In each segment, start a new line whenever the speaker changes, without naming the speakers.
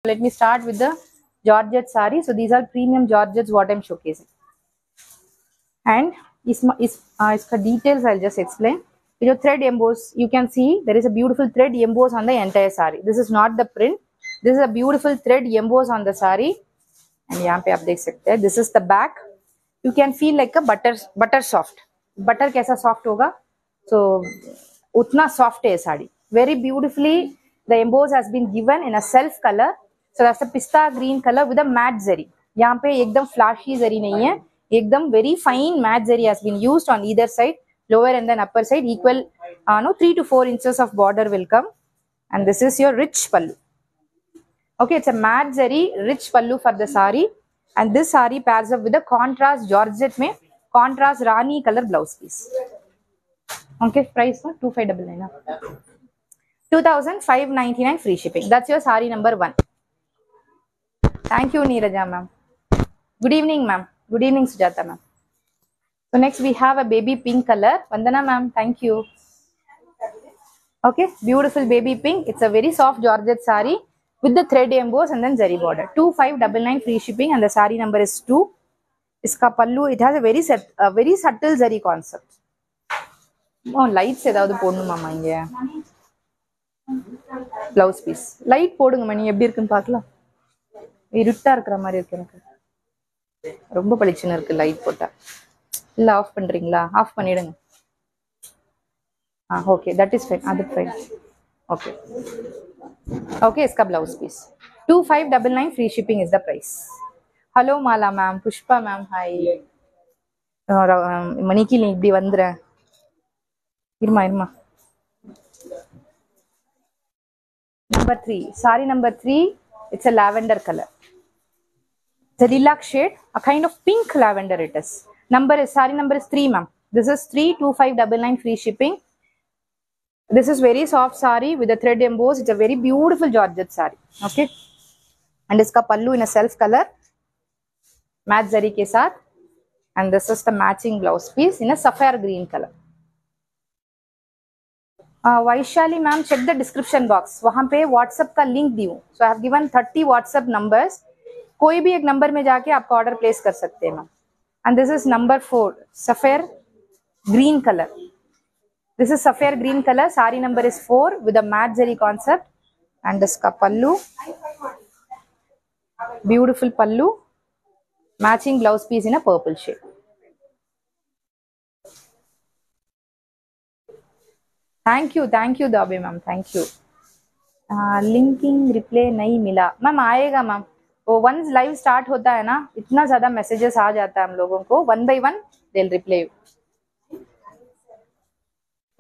Let me start with the Georgette saree. So these are premium Georgettes what I'm showcasing. And its details I'll just explain. Your thread emboss, you can see there is a beautiful thread emboss on the entire saree. This is not the print. This is a beautiful thread emboss on the saree. And यहाँ पे आप देख सकते हैं. This is the back. You can feel like a butter soft. Butter कैसा soft होगा? So उतना soft है sari. Very beautifully the emboss has been given in a self color. So that's a pista green color with a matte zari. यहाँ पे एकदम flashy zari नहीं है. एकदम very fine matte zari has been used on either side, lower and then upper side. Equal, 3 to 4 inches of border will come. And this is your rich pallu. Okay, it's a matte zari, rich pallu for the sari. And this sari pairs up with a contrast Georgette में contrast Rani color blouse piece. Okay, price 2599. 2599 free shipping. That's your sari number 1. Thank you, Neeraja ma'am. Good evening, ma'am. Good evening, Sujata ma'am. So next we have a baby pink color. Vandana ma'am, thank you. Okay, beautiful baby pink. It's a very soft Georgette sari with the thread emboss and then zari border. 2599 free shipping and the sari number is 2. Iska pallu, it has a very subtle zari concept. Oh, lights edavadhu podunuma mama inga. Blouse piece. Light podunga mani eppadi irukku paakalam. இருட்டா இருக்கிற மாதிரி இருக்கு எனக்கு. ரொம்ப பளிச்சுன்னு இருக்கு light போட்டா. இல்ல ஆஃப் பண்றீங்களா? ஆஃப் பண்ணிடுங்க. Okay, that is fine. That's fine. Okay. Okay, iska blouse piece. 2599 free shipping is the price. Hello Mala ma'am, Pushpa ma'am, hi. Maniki நீ இப்படி வந்துற. இருமா. Number 3. Sari number 3. It's a lavender color. It's a lilac shade, a kind of pink lavender it is. Sari number is 3 ma'am. This is 32599 free shipping. This is very soft sari with a thread emboss. It's a very beautiful Georgette sari. Okay. And iska pallu in a self color. Matte zari ke saath. And this is the matching blouse piece in a sapphire green color. Vaishali ma'am, check the description box. वहाँ पे WhatsApp का link दी हूँ. So I have given 30 WhatsApp numbers. कोई भी एक number में जाके आपका ऑर्डर प्लेस कर सकते हैं ma'am. And this is number 4, sapphire green color. This is sapphire green color. Sari number is 4 with a matte zari concept. And iska pallu. Beautiful pallu. Matching blouse piece in a purple shade. Thank you, Dabi ma'am. Thank you. Linking reply नहीं मिला. Ma'am आएगा ma'am. वो once live start होता है ना, इतना ज़्यादा messages आ जाता है हम लोगों को. One by one, they'll reply you.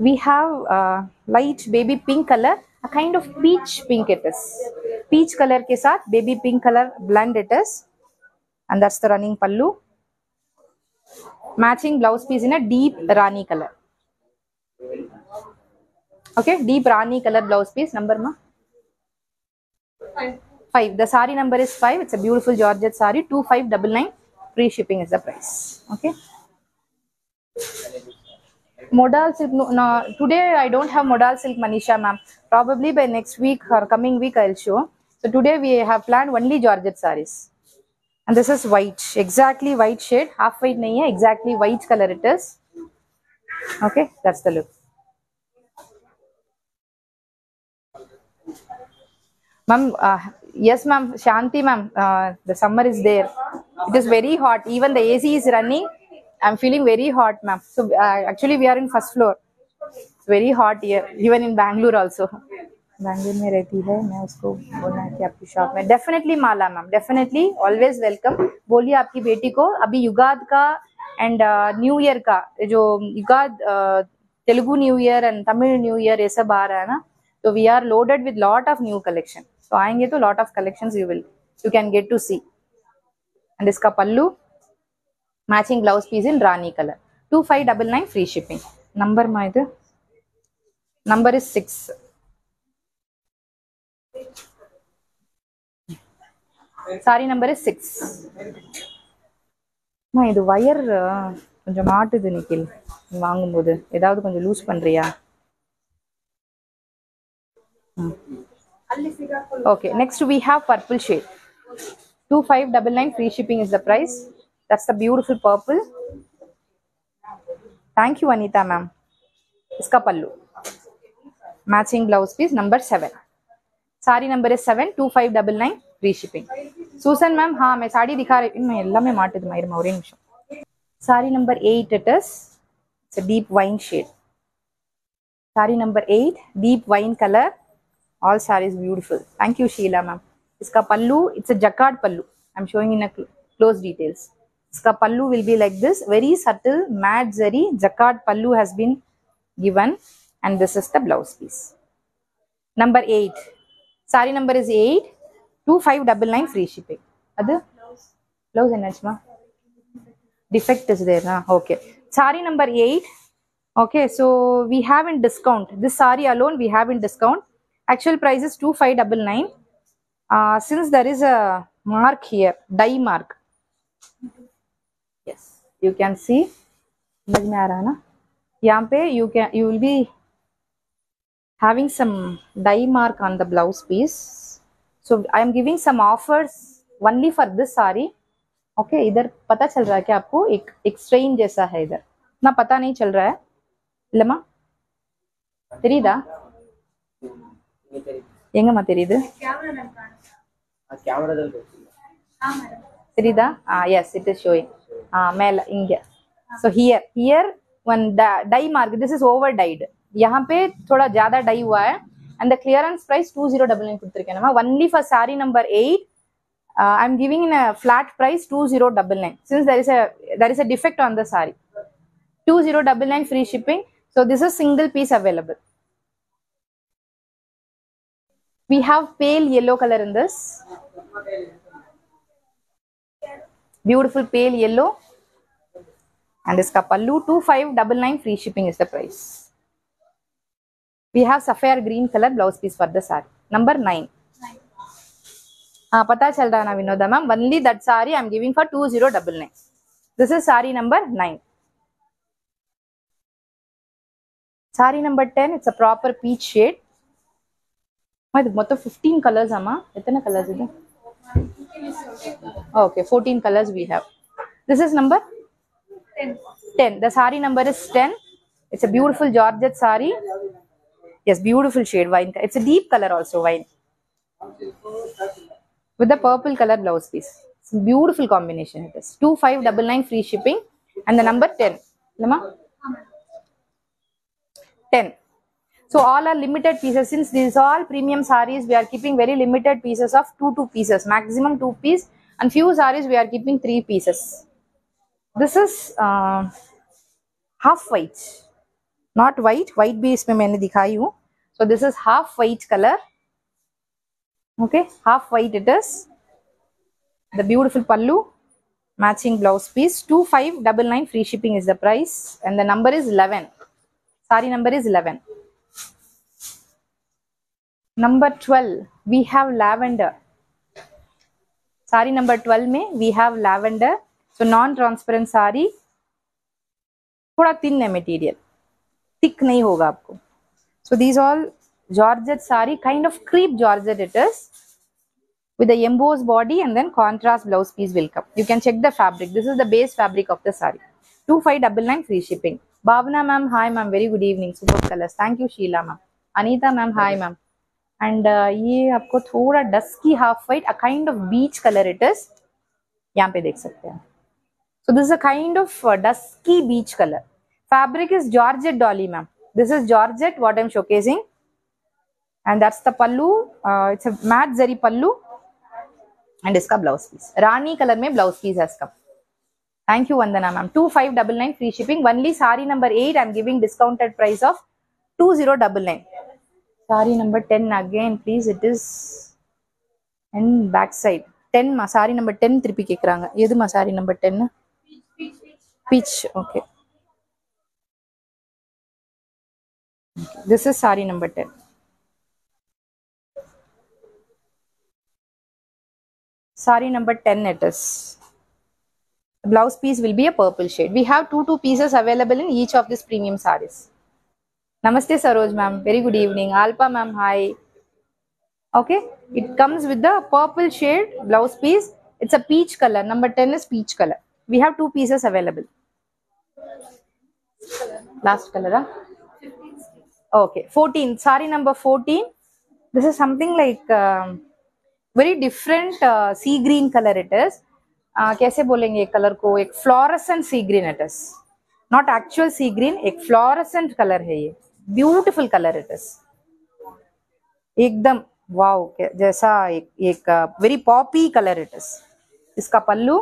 We have light baby pink color, a kind of peach pink it is. Peach color के साथ baby pink color blend it is. And that's the running pallu. Matching blouse piece in a deep Rani color. Okay, deep Rani color blouse piece. Number ma? 5. The sari number is 5. It's a beautiful Georgette sari. 2599. Free shipping is the price. Okay. Modal silk. No, today I don't have modal silk, Manisha ma'am. Probably by next week or coming week I'll show. So today we have planned only Georgette saris. And this is white. Exactly white shade. Half white nahi hai. Exactly white color it is. Okay. That's the look. Ma'am, yes ma'am, Shanti ma'am, the summer is there. It is very hot. Even the AC is running. I'm feeling very hot ma'am. So actually we are in first floor. It's very hot here. Even in Bangalore also. Bangalore में रहती है. मैं उसको बोलना है कि आपकी shop में. Definitely Mala ma'am. Definitely. Always welcome. बोलिए आपकी बेटी को. अभी युगाद का and New Year का जो युगाद Telugu New Year and Tamil New Year ये सब आ रहा है ना. So we are loaded with lot of new collection. So आएंगे तो lot of collections you can get to see. And इसका पल्लू matching blouse piece in Rani color. 2599 free shipping. Number मा इधर. Number is 6. Sari number is 6. மா இது wire கொஞ்சம் மாட்டுது நிக்கில் வாங்கும்போது ஏதாவது கொஞ்சம் லூஸ் பண்றியா? Okay, next we have purple shade. 2599 free shipping is the price. That's the beautiful purple. Thank you, Anita ma'am. Iska pallu. Matching blouse piece number 7. Sari number is 7 2599 free shipping. Susan ma'am, हाँ मैं साड़ी दिखा रही हूँ, मैं एल्ला में माटे तुम्हारे मौरे निमिषम. Sari number 8 it is. It's a deep wine shade. Saree number 8, deep wine color. All sarees beautiful. Thank you, Sheila ma'am. Iska pallu, it's a jacquard pallu. I'm showing in a close details. Iska pallu will be like this. Very subtle, matte zari, jacquard pallu has been given. And this is the blouse piece. Number 8. Saree number is 8. 2599 free shipping. Adu? Blouse enachma? Defect is there, na? Okay. Saree number 8. Okay, so we have in discount. This saree alone we have in discount. Actual price is 2599. Since there is a mark here, dye mark. Yes, you can see. You will be having some dye mark on the blouse piece. So I am giving some offers only for this saree. Okay, इधर पता चल रहा है क्या आपको? एक strain जैसा है इधर. ना पता नहीं चल रहा है. இல்லம்மா தெரியுதா எங்கம்மா தெரியுது தெரியுதா yes it is showing மேல இங்க so here one dye mark, this is over dyed, यहाँ पे थोड़ा ज्यादा dye हुआ है and the clearance price 2099 கொடுத்திருக்கேன் ना only for saree number 8. I'm giving in a flat price 2099 since there is a defect on the saree. 2099 free shipping. So this is single piece available. We have pale yellow color in this. Beautiful pale yellow. And this pallu 2599 free shipping is the price. We have sapphire green color blouse piece for the saree. Number 9. Pata chal raha na Vinoda ma'am. Only that saree I am giving for 2099. This is saree number 9. Saree number 10, it's a proper peach shade. Motto 15 colors amma. Etna colors idu? Okay, 14 colors we have. This is number 10. The saree number is 10. It's a beautiful Georgette saree. Yes, beautiful shade wine. It's a deep color also wine. With the purple color blouse piece. It's a beautiful combination it is. 2599 free shipping and the number 10. Lama? 10. So all are limited pieces. Since these are all premium sarees, we are keeping very limited pieces of 2 pieces, maximum 2 pieces, and few sarees we are keeping 3 pieces. This is half white, not white. White base mein maine dikhai hu. So this is half white color. Okay, half white it is. The beautiful pallu, matching blouse piece. 2599 free shipping is the price, and the number is 11. Saree number is 11. Number 12, we have lavender. Saree number 12 में we have lavender. So non-transparent saree. थोड़ा thin है material. Thick नहीं होगा आपको. So these all Georgette saree, kind of crepe Georgette it is. With the embossed body and then contrast blouse piece will come. You can check the fabric. This is the base fabric of the saree. 2599 free shipping. Bhavna ma'am, hi ma'am, very good evening. Super colors. Thank you Sheila ma'am. Anita ma'am, hi ma'am. And ये आपको थोड़ा dusky half white, a kind of beach color it is. यहाँ पे देख सकते हैं. So this is a kind of dusky beach color. Fabric is Georgette Dolly ma'am. This is Georgette what I'm showcasing. And that's the pallu. It's a matte zari pallu. And इसका blouse piece. Rani color में blouse piece has come. Thank you Vandana ma'am. 2599 free shipping. Only saree number 8 I'm giving discounted price of 2099. Saree number 10 again please. It is in back side. 10 ma saree number 10 திருப்பி கேக்குறாங்க. எதுமா saree number 10? Peach. Okay. This is saree number 10. Saree number 10 it is. The blouse piece will be a purple shade. We have two pieces available in each of these premium sarees. Namaste Saroj ma'am. Very good evening. Alpa ma'am, hi. Okay, it comes with the purple shade blouse piece. It's a peach color. Number 10 is peach color. We have 2 pieces available. Last color, huh? Okay, 14. Sari number 14. This is something like very different sea green color it is. कैसे बोलेंगे colour को, एक fluorescent sea green it is, not actual sea green, एक fluorescent colour है ये, beautiful colour it is, एकदम wow जैसा एक very poppy colour it is. इसका पल्लू.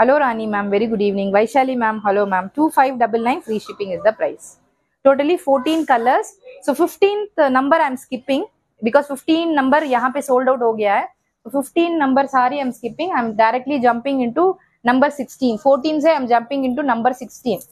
Hello Rani ma'am, very good evening. Vaishali ma'am, hello ma'am. 2599 free shipping is the price. Totally 14 colors. So 15th number I'm skipping because 15 number यहाँ पे sold out हो गया है. So 15 number सारी I'm skipping. I'm directly jumping into number 16. 14 से I'm jumping into number 16.